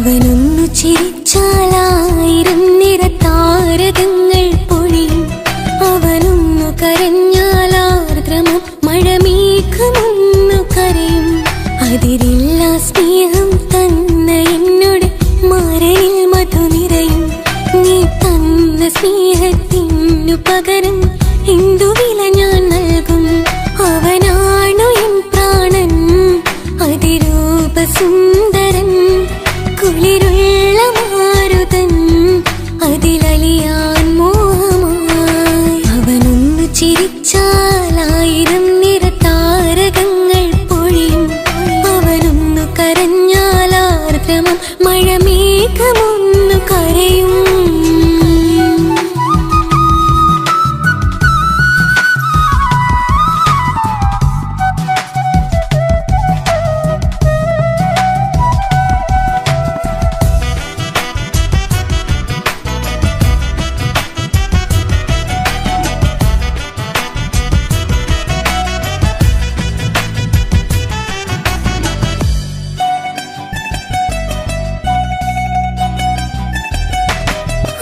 അവനൊന്നു ചിരിച്ചാലായിരം നിറതാരകങ്ങൾ പൊഴിയും. അവനൊന്നു കരഞ്ഞാലാർദ്രമം മഴമേഘമൊന്നു കരയും. അതിരില്ല സ്നേഹം തന്ന എന്നോട് മാരനിൽ മധു നിറയും. നീ തന്ന സ്നേഹത്തിനു പകരം എന്തു വില ഞാൻ നൽകും? അവനാണു എൻ പ്രാണൻ, അതിരൂപസുന്ദരൻ, കുളിരുള്ള മാരുതൻ, അതിലലിയാൻ മോഹമായി. അവനൊന്നു ചിരിച്ചാലായിരം നിറതാരകങ്ങൾ പൊഴിയും. അവനൊന്നു കരഞ്ഞാലാർദ്രമം മഴമേഘമൊന്നു കരയും.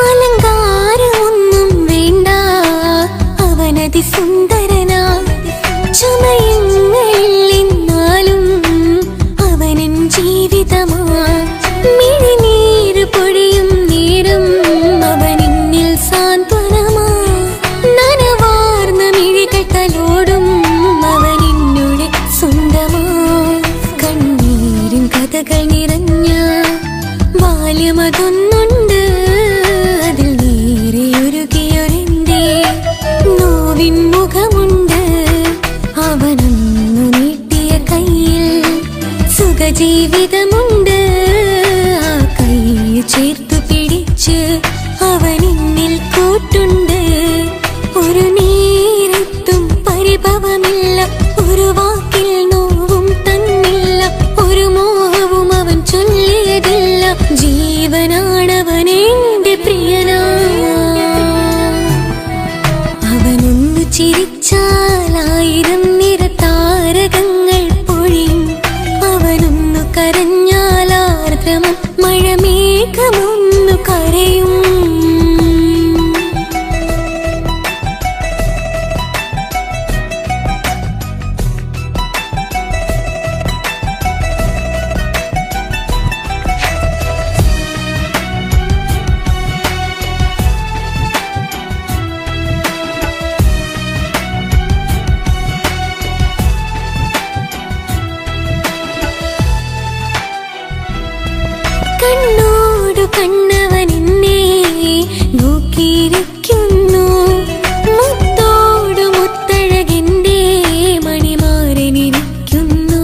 അലങ്കാരമൊന്നും വേണ്ട, അവനതിസുന്ദരനാ. ചമയങ്ങളിൽ എന്നാലും അവനൻ ജീവിതമാ. മിഴിനീര് പൊഴിയും നേരം അവനിന്നിൽ സാന്ത്വനമാ. നനവാർന്ന മിഴികൾ തലോടും അവനിന്നുടെ സ്വന്തമാ. കണ്ണീരിൻ കഥകൾ നിറഞ്ഞ ബാല്യമതൊന്നുണ്ട്. അതിൽ നീരെയൊരുകിയൊരെന്റെ നോവിൻ മുഖമുണ്ട്. അവനൊന്നു നീട്ടിയ കയ്യിൽ സുഖജീവിതമുണ്ട്. ആ കൈ ചേർത്തു പിടിച്ച് അവനിന്നിൽ കൂട്ടുണ്ട്. ഒരു നേരത്തും പരിഭവമില്ല, ഒരു വാക്കിൽ നോവും തന്നില്ല, ഒരു മോഹവും അവൻ ചൊല്ലിയതില്ല. ജീവനാണവനെന്റെ പ്രിയനാ. അവനൊന്നു ചിരിച്ചാലായിരം നിറതാരകങ്ങൾ പൊഴിയും. അവനൊന്നു കരഞ്ഞാലാർദ്രമം മഴമേഘമൊന്നു കരയും. കണ്ണോടു കണ്ണവനെന്നെ നോക്കിയിരിക്കുന്നു. മുത്തോടു മുത്തഴകെന്റെ മണിമാരനിരിക്കുന്നു.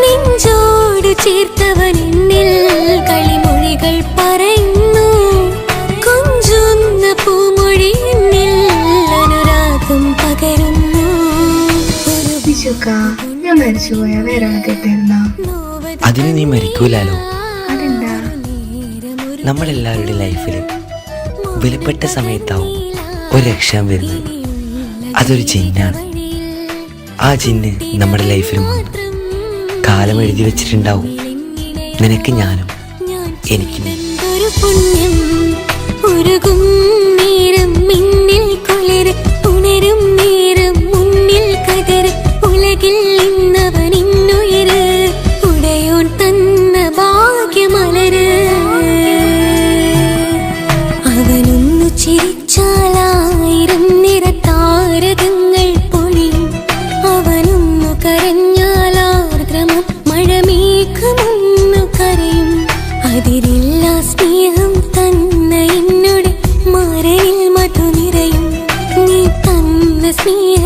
നെഞ്ചോട് ചേർത്തവനെന്നിൽ കളിമൊഴികൾ പറയുന്നു. കൊഞ്ചുന്ന പൂമൊഴി എന്നിൽ അനുരാഗം പകരുന്നു. ഞാൻ മരിച്ചുപോയ വേറെ കേട്ടിരുന്ന അതിന് നീ മരിക്കൂലാലോ. അതെന്താ? നമ്മളെല്ലാവരുടെ ലൈഫിൽ വിലപ്പെട്ട സമയത്താവും ഒരു രക്ഷാൻ വരുന്നത്. അതൊരു ജിന്നാണ്. ആ ജിന്ന് നമ്മുടെ ലൈഫിലും വന്നു കാലം എഴുതി വെച്ചിട്ടുണ്ടാവും. നിനക്ക് ഞാനും എനിക്ക് നീ. ഒരു പുണ്യം ഉരുകും നേരം മിന്നിൽ കുളിര് ഉണരും നേരം മുന്നിൽ കതിര്. ഉലകിൽ ഇന്നവൻ ഇന്നുയര് ഉടയോൻ തന്ന ഭാഗ്യമലര്. അവനൊന്നു ചിരിച്ചാലായിരം നിറതാരകങ്ങൾ പൊഴിയും. അവനൊന്നു കരഞ്ഞാലാർദ്രമം മഴമേഘമൊന്നു കരയും. അതിരില്ല സ്നേഹം തന്ന എന്നോട് മാരനിൽ മധു നിറയും. നീ തന്ന സ്നേഹ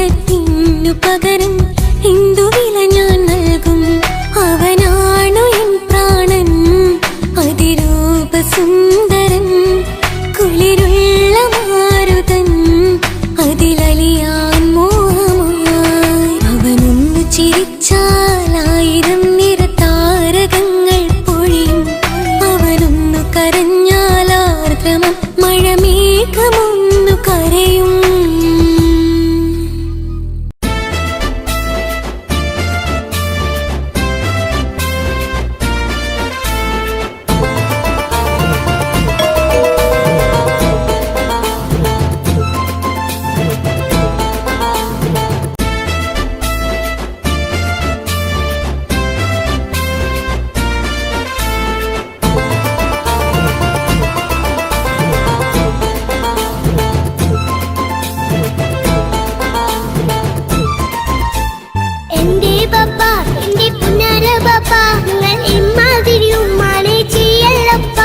പപ്പ എന്റെ പുന്നാര പപ്പ നിങ്ങൾ ഇമ്മാതിരി ഉമ്മാനെ ചെയ്യല്ലപ്പ.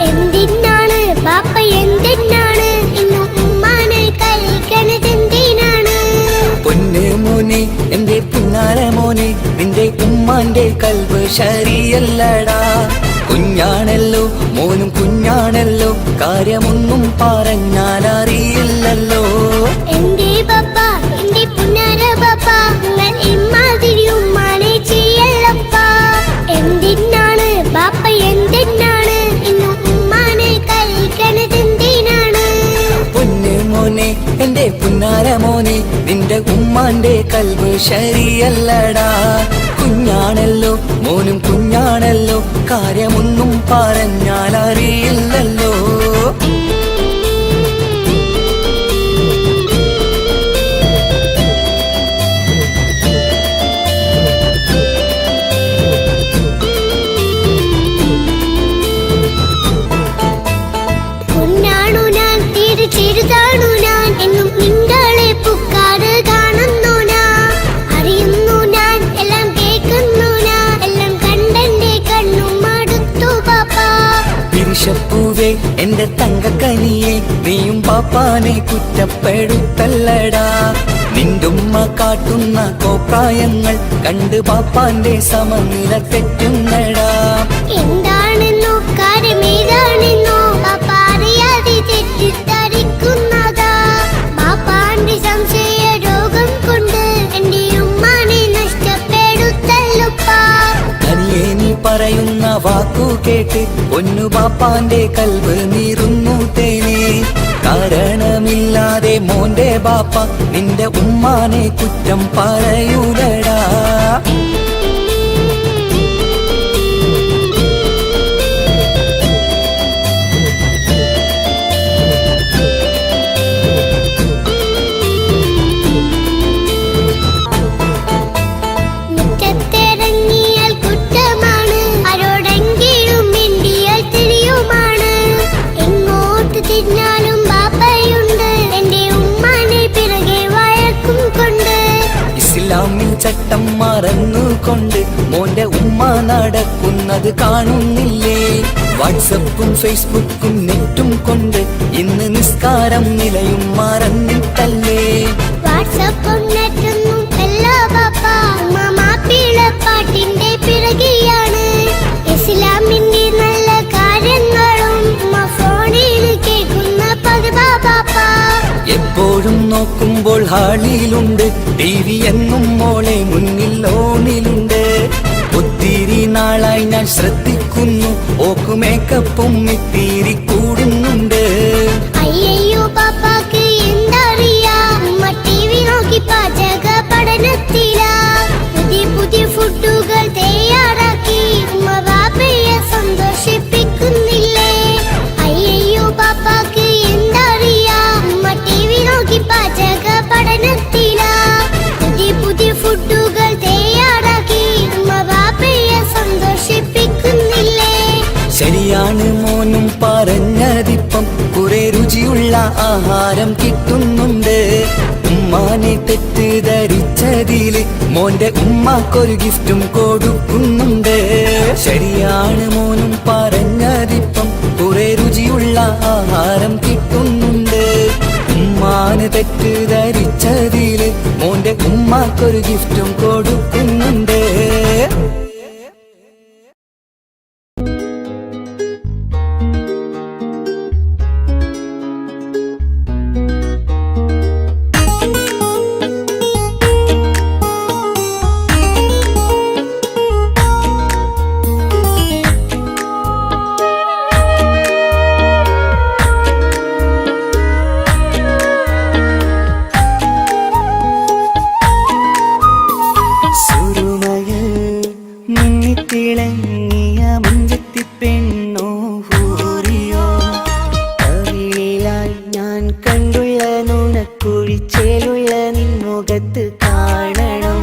എന്തിനാണ് പാപ്പ എന്തിനാണ് ഇന്ന് ഉമ്മാനെ കളിക്കണതെന്തിനാണ്? പൊന്നു മോനെ എന്റെ പുന്നാര മോനെ നിന്റെ ഉമ്മാന്റെ കൽബ് ശരിയല്ലടാ. കുഞ്ഞാണല്ലോ മോനും കുഞ്ഞാണല്ലോ കാര്യമൊന്നും പറഞ്ഞാൽ അറിയില്ലല്ലോ. എന്റെ പപ്പ എന്റെ പുന്നാര പപ്പ നിങ്ങൾ ഇമ്മാതിരി ഉമ്മാനെ ചെയ്യല്ലപ്പ. എന്തിനാണ് പാപ്പ എന്തിനാണ് ഇന്ന് ഉമ്മാനെ കളിക്കണതെന്തിനാണ്? പൊന്നു മോനെ എന്റെ പുന്നാര മോനെ നിന്റെ ഉമ്മാന്റെ കൽബ് ശരിയല്ലടാ. കുഞ്ഞാണല്ലോ മോനും കുഞ്ഞാണല്ലോ കാര്യമൊന്നും പറഞ്ഞാൽ അറിയില്ലല്ലോ. പൊന്നാണു ഞാൻ ചെറുതാണു ഞാൻ എന്നും നിങ്ങളെ പുക്കാറ് കാണുന്നു ഞാൻ. അറിയുന്നു ഞാൻ എല്ലാം കേൾക്കുന്നു ഞാൻ എല്ലാം കണ്ടെന്റെ കണ്ണും മടുത്തു പാപ്പ. പിരിശപ്പൂവേ എന്റെ തങ്കക്കനിയെ നീയും പാപ്പാനെ കുറ്റപ്പെടുത്തല്ലടാ. നിന്റുമ്മ കാട്ടുന്ന കോപ്രായങ്ങൾ കണ്ട് പാപ്പാന്റെ സമനില തെറ്റുന്നടാ. എന്താണെന്നോ കാര്യമേതാണെന്നോ പാപ്പ അറിയാതെ തെറ്റിദ്ധരിക്കുന്നതാ. പാപ്പാന്റെ സംശയ രോഗം കൊണ്ട് എന്റെ ഉമ്മാനെ നഷ്ടപ്പെടുത്തല്ലുപ്പാ. തനിയെ നീ പറയുന്ന വാക്കു കേട്ട് പൊന്നു പാപ്പാന്റെ കൽബ് നീറുന്നു തേനെ. കാരണമില്ലാതെ മോന്റെ ബാപ്പ നിന്റെ ഉമ്മാനെ കുറ്റം പറയൂലടാ. മുറ്റത്തിറങ്ങിയാൽ കുറ്റമാണ് ആരോടെങ്കിലും മിണ്ടിയാൽ തിരിയുമാണ്. എങ്ങോട്ട് തിരിഞ്ഞാലും ബാപ്പയുണ്ട് എന്റെ ഉമ്മാനെ പിറകെ വഴക്കും കൊണ്ട്. ഇസ്ലാമിൽ ചട്ടം മറന്നുകൊണ്ട് മോന്റെ ഉമ്മ നടക്കുന്നത് കാണുന്നില്ലേ? വാട്സപ്പും ഫേസ്ബുക്കും നെറ്റും കൊണ്ട് ഇന്ന് നിസ്കാരം നിലയും മറന്നിട്ടല്ലേ? വാട്സപ്പും നെറ്റൊന്നും അല്ല ബാപ്പ ഉമ്മ പാട്ടിന്റെ പിറകെയാണ്. ഇസ്ലാമിന്റെ നല്ല കാര്യങ്ങളും ഉമ്മ ഫോണിൽ കേൾക്കുന്ന പതിവാ ബാപ്പ. എപ്പോഴും നോക്കുമ്പോൾ ഹാളിയിലുണ്ട് TV എന്നും മോളെ മുന്നിൽ ഓണിലുണ്ട്. ഒത്തിരി നാളായി ഞാൻ ശ്രദ്ധിക്കുന്നു ഓക്ക് മേക്കപ്പും ഇത്തിരി കൂടുന്നുണ്ട്. അയ്യോ പാപ്പാക്ക് എന്തറിയാ ഉമ്മ TV നോക്കി പാചക പഠനത്തിലാ. പുതിയ പുതിയ ഫുഡുകൾ തയ്യാറാക്കി ഉമ്മ ബാപ്പയെ സന്തോഷിപ്പിക്കുന്നില്ലേ? അയ്യോ പാപ്പാക്ക് എന്തറിയാ ഉമ്മ TV നോക്കി പാചക പഠനത്തിലാ. പുതിയ പുതിയ ഫുഡുകൾ തയ്യാറാക്കി ഉമ്മ ബാപ്പയെ സന്തോഷിപ്പിക്കുന്നില്ലേ? ശരിയാണ് മോനും പറഞ്ഞതിപ്പം കുറെ രുചിയുള്ള ആഹാരം കിട്ടുന്നുണ്ട്. ഉമ്മാനെ തെറ്റിദ്ധരിച്ചതില് മോന്റെ ഉമ്മാക്കൊരു ഗിഫ്റ്റും കൊടുക്കുന്നുണ്ട്. ശരിയാണ് മോനും പറഞ്ഞതിപ്പം കുറെ രുചിയുള്ള ആഹാരം കിട്ടുന്നുണ്ട്. ഉമ്മാനെ തെറ്റിദ്ധരിച്ചതില് മോന്റെ ഉമ്മാക്കൊരു ഗിഫ്റ്റും കൊടുക്കുന്നുണ്ട്. തിളങ്ങിയ മുഞ്ചത്തി പെണ്ണോ ഹൂറിയോ കവിളിലായി ഞാൻ കണ്ടുള്ള നുണക്കുഴിച്ചേലുള്ള നിൻമുഖത്ത് കാണണം.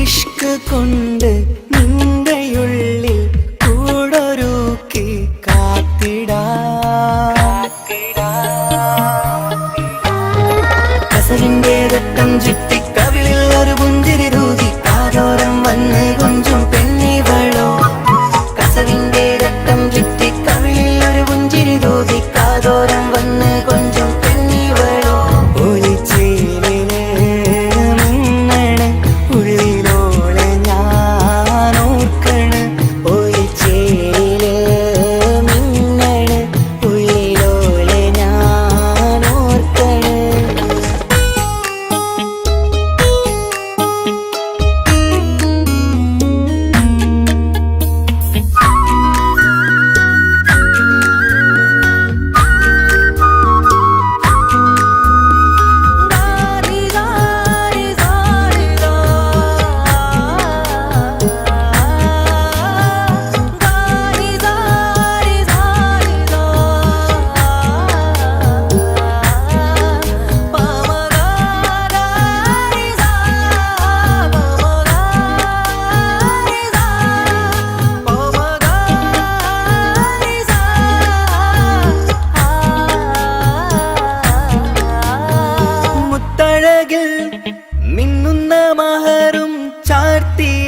ഇഷ്ക് കൊണ്ട് നിന്റെയുള്ളിൽ കൂടൊരുക്കി കാത്തിടാ. കസലിന്റെ രക്തം ചുറ്റി കവിളിൽ ഒരു പുഞ്ചിരി രൂതി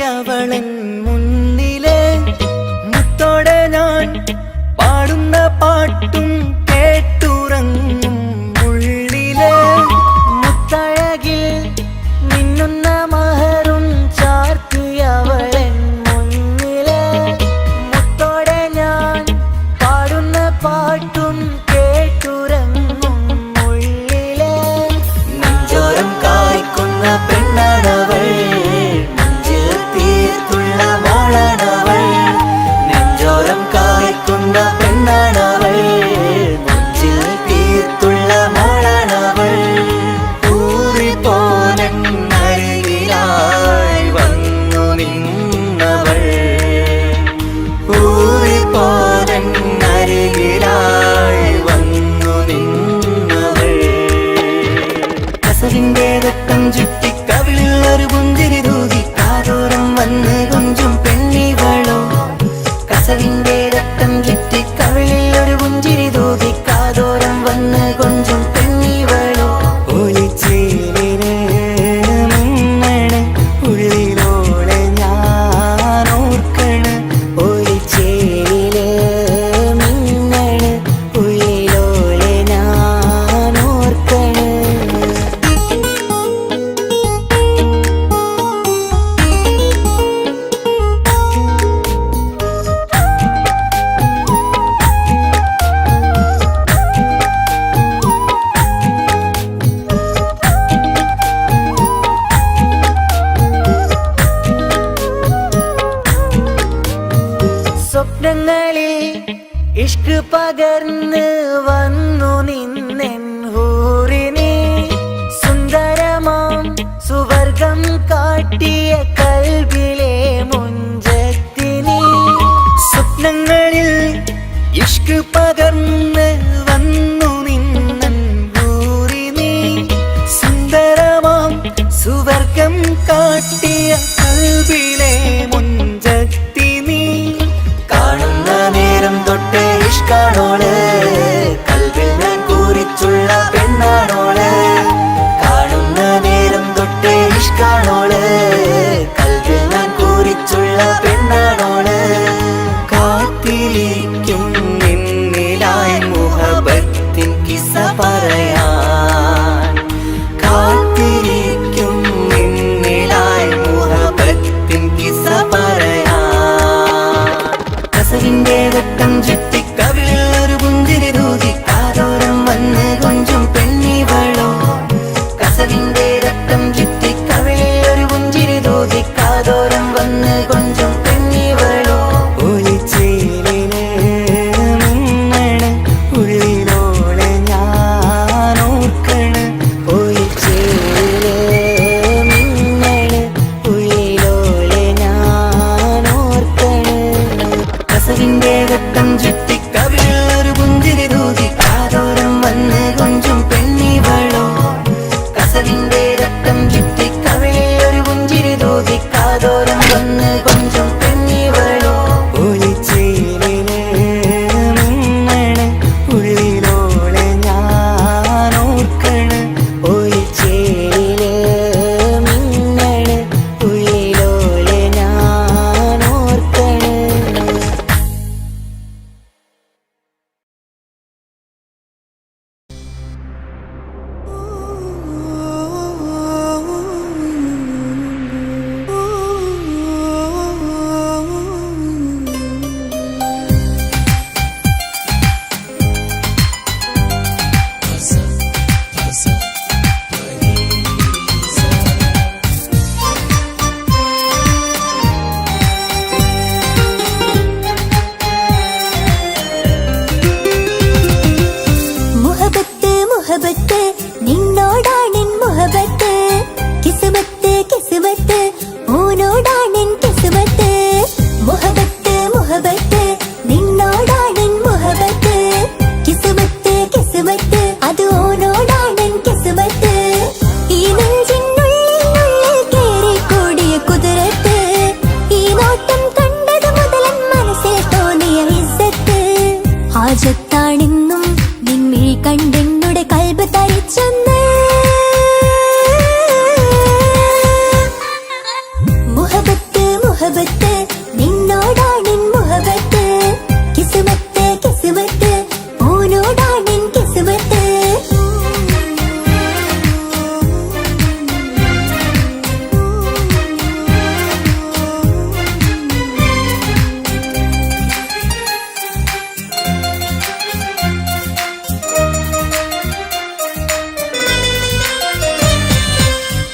അവളൻ മുന്നിലെ മുത്തോടെ ഞാൻ പാടുന്ന പാട്ടും കേട്ടുറങ്ങും ഉള്ളിലെ മുത്തഴകിൽ മിന്നുന്ന മഹറും ചാർത്തി അവളൻ മുന്നിലെ മുത്തോടെ ഞാൻ പാടുന്ന പാട്ടും കേട്ടുറങ്ങും ഉള്ളിലെ നെഞ്ചോരം കായ്ക്കുന്ന പെണ്ണാണവൾ നെഞ്ചിൽ തീർത്തുള്ള മോളാണവൾ നെഞ്ചോരം കായ്ക്കുന്ന പെണ്ണാണവൾ നെഞ്ചിൽ തീർത്തുള്ള മോളാണവൾ ഊറിപ്പോനരികിലായി വന്നു നിന്നവൾ ഊറിപ്പോനരികിലായി വന്നു നിന്നവൾ കസവിന്റെ രക്തം ചുറ്റി കവിളിൽ ഒരു പുഞ്ചിരി തൂകി കാതോരം വന്ന് കൊഞ്ചും പെണ്ണിവളോ കസവിന്റെ രക്തം ചുറ്റി കവിളിൽ ഒരു പുഞ്ചിരി തൂകി കാതോരം വന്ന് കൊഞ്ചും പെണ്ണിവളോ ഒളിച്ചേലിന് മുന്നണ് ഉള്ളിലോളെ ഞാൻ ഓർക്കണ് ഒളിച്ചേലില് മിന്നണ് ഉള്ളിലോളെ ഞാൻ ഓർക്കണ് സ്വപ്നങ്ങളിൽ ഇഷ്ക് പകർന്ന് വന്നു നിന്നെൻ ഹൂറിനെ സുന്ദരമാം സുവർഗം കാട്ടിയ കൽബിലെ മുഞ്ചത്തിനെ സ്വപ്നങ്ങളിൽ ഇഷ്ക് പകർന്ന് വന്നു നിന്നെൻ ഹൂറിനെ സുന്ദരമാം സുവർഗം കാട്ടിയ കൽബിലെ മുഞ്ചത്തിനെ കാണുന്ന നേരം തൊട്ട് ഇഷ്കാണോള് കൽവിൽ ഞാൻ കൂറിച്ചുള്ള പെണ്ണാണോള് കാണുന്ന നേരം തൊട്ട് ഇഷ്കാണോള് മുഹബത്ത് നിന്നോടാണെൻ മുഹബത്ത് കിസ്മത്ത് കിസ്മത്ത് ഓനോടാണെൻ കിസ്മത്ത്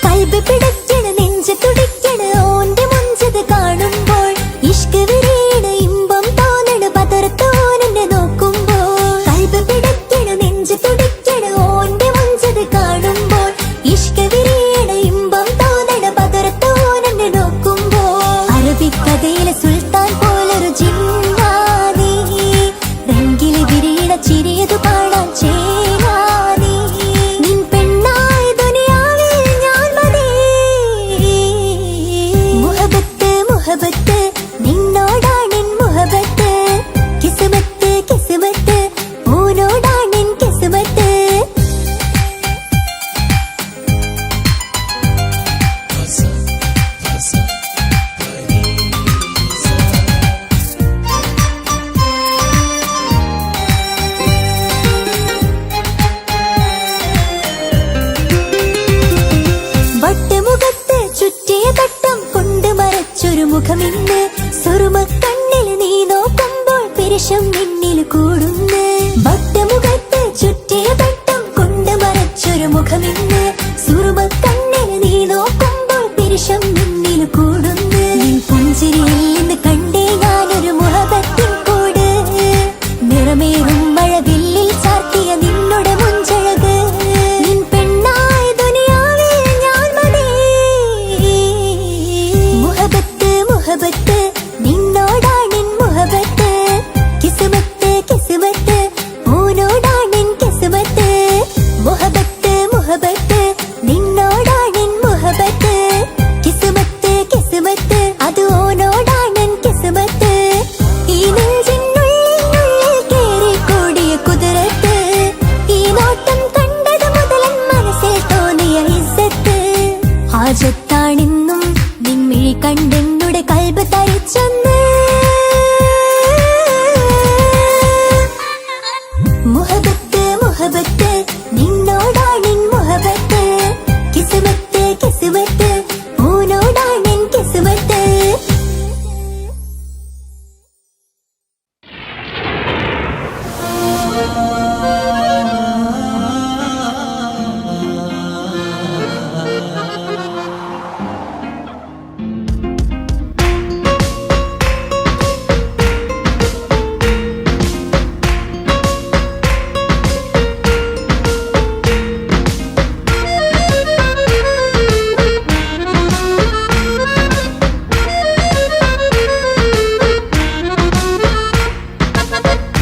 കൽബ് പിടയ്ക്കണ് നെഞ്ച് തുടിക്കണ് ഓന്റെ മുഞ്ചത് കാണുമ്പോൾ ഇഷ്ക് വിരീണ് ഇമ്പം തോന്നണ് പതർത്തോനെ നോക്കുമ്പോൾ കൽബ് പിടയ്ക്കണ് നെഞ്ച് തുടിക്കണ് ഓന്റെ മുഞ്ചത് കാണുമ്പോൾ ഇഷ്ക് വിരീണ് ഇമ്പം തോന്നണ് പതർത്തോനെ നോക്കുമ്പോൾ അറബിക്കഥയിലെ സുൽത്താൻ പോലൊരു ജിന്നാനി രംഗില് വിരീണ ചിരിയതു കാണാൻ ചേരാനി നിൻ പെണ്ണായി ദുനിയാവിൽ ഞാൻ മതി മുഹബത്ത് മുഹബത്ത് നിന്നോടാണെൻ മുഹബത്ത് കിസ്മത്ത് കിസ്മത്ത് ഓനോടാണെൻ കിസ്മത്ത് വട്ടമുഖത്ത് ചുറ്റിയ തട്ടം കൊണ്ട് മറച്ചൊരു മുഖമിന്ന് സുറുമ കണ്ണിൽ നീ നോക്കുമ്പോൾ പിരിശം നിന്നിൽ കൂടുന്ന് വട്ടമുഖത്ത് ചുറ്റിയ തട്ടം കൊണ്ട് മറച്ചൊരു മുഖമിന്ന് സുറുമ കണ്ണിൽ നീ നോക്കുമ്പോൾ പിരിശം നിന്നിൽ കൂടുന്ന് നിൻ പുഞ്ചിരിയിൽ നിന്ന് കണ്ടേ ഞാനൊരു മുഹബത്തിൻ കൂട് നിറമേറും മഴവില്ലിൽ ചാർത്തിയ നിന്നുടെ മുഞ്ചഴക് നിൻ പെണ്ണായി ദുനിയാവിൽ ഞാൻ മതി മുഹബത്ത് മുഹബത്ത് നിന്നോടാണെൻ മുഹബത്ത് കിസ്മത്ത് കിസ്മത്ത് ഓനോടാണെൻ കിസ്മത്ത് മുഹബത്ത് മുഹബത്ത് നിന്നോടാണെൻ മുഹബത്ത് കിസ്മത്ത് കിസ്മത്ത് അത് ഓനോടാണെൻ കിസ്മത്ത് ഈ നെഞ്ചിനുള്ളിൽ കേറിക്കൂടിയ കുതിരത്ത് ഈ നോട്ടം കണ്ടത് മുതലൻ മനസ്സിൽ തോന്നിയ ഇസ്സത്ത് ഹാജത്താണെന്നും നിൻമിഴി കണ്ടെന്നുടെ കൽബ് തരിച്ചെന്ന് മുഹബത്ത് മുഹബത്ത് നിന്നോടാണെൻ മുഹബത്ത് കിസ്മത്ത് കിസ്മത്ത് ഓനോടാണെൻ കിസ്മത്ത്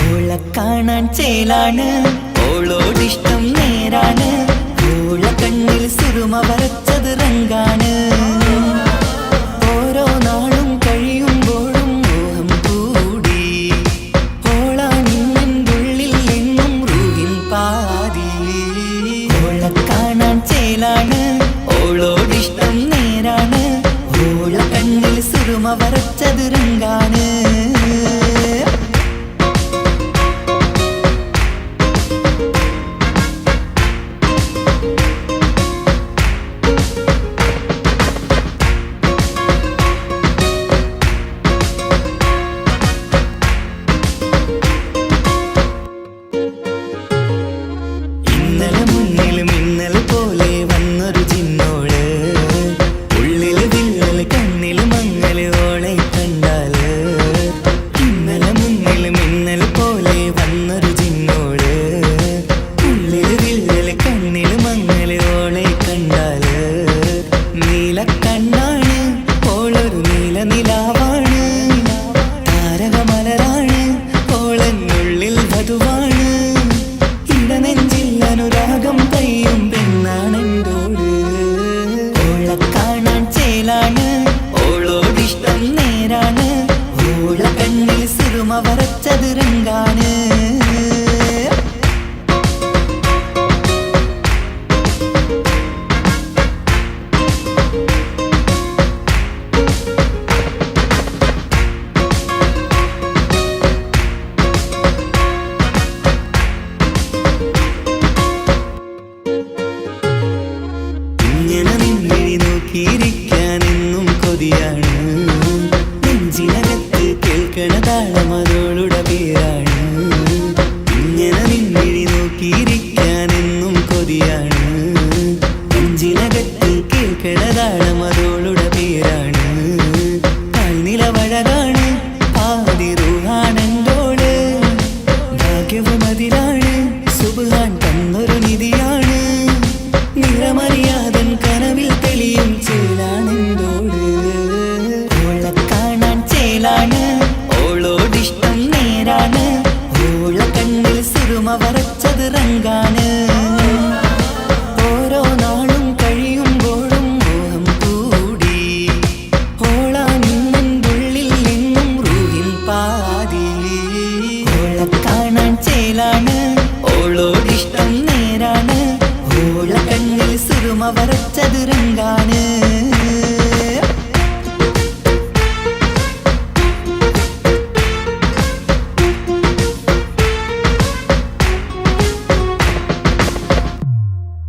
ഓളെ കാണാൻ ചേലാണ് ഓളോടിഷ്ടം നേരാണ് ഓള കണ്ണിൽ സുറുമ വരച്ചത് റങ്കാണ് ഓരോ നാളും കഴിയുമ്പോഴും മോഹം കൂടി ഓളാണിന്നുള്ളിൽ എന്നും റൂഹിൻ പാതി ഓളെ കാണാൻ ചേലാണ് ഓളോടിഷ്ടം നേരാണ് ഓള കണ്ണിൽ സുറുമ വരച്ചത് റങ്കാണ്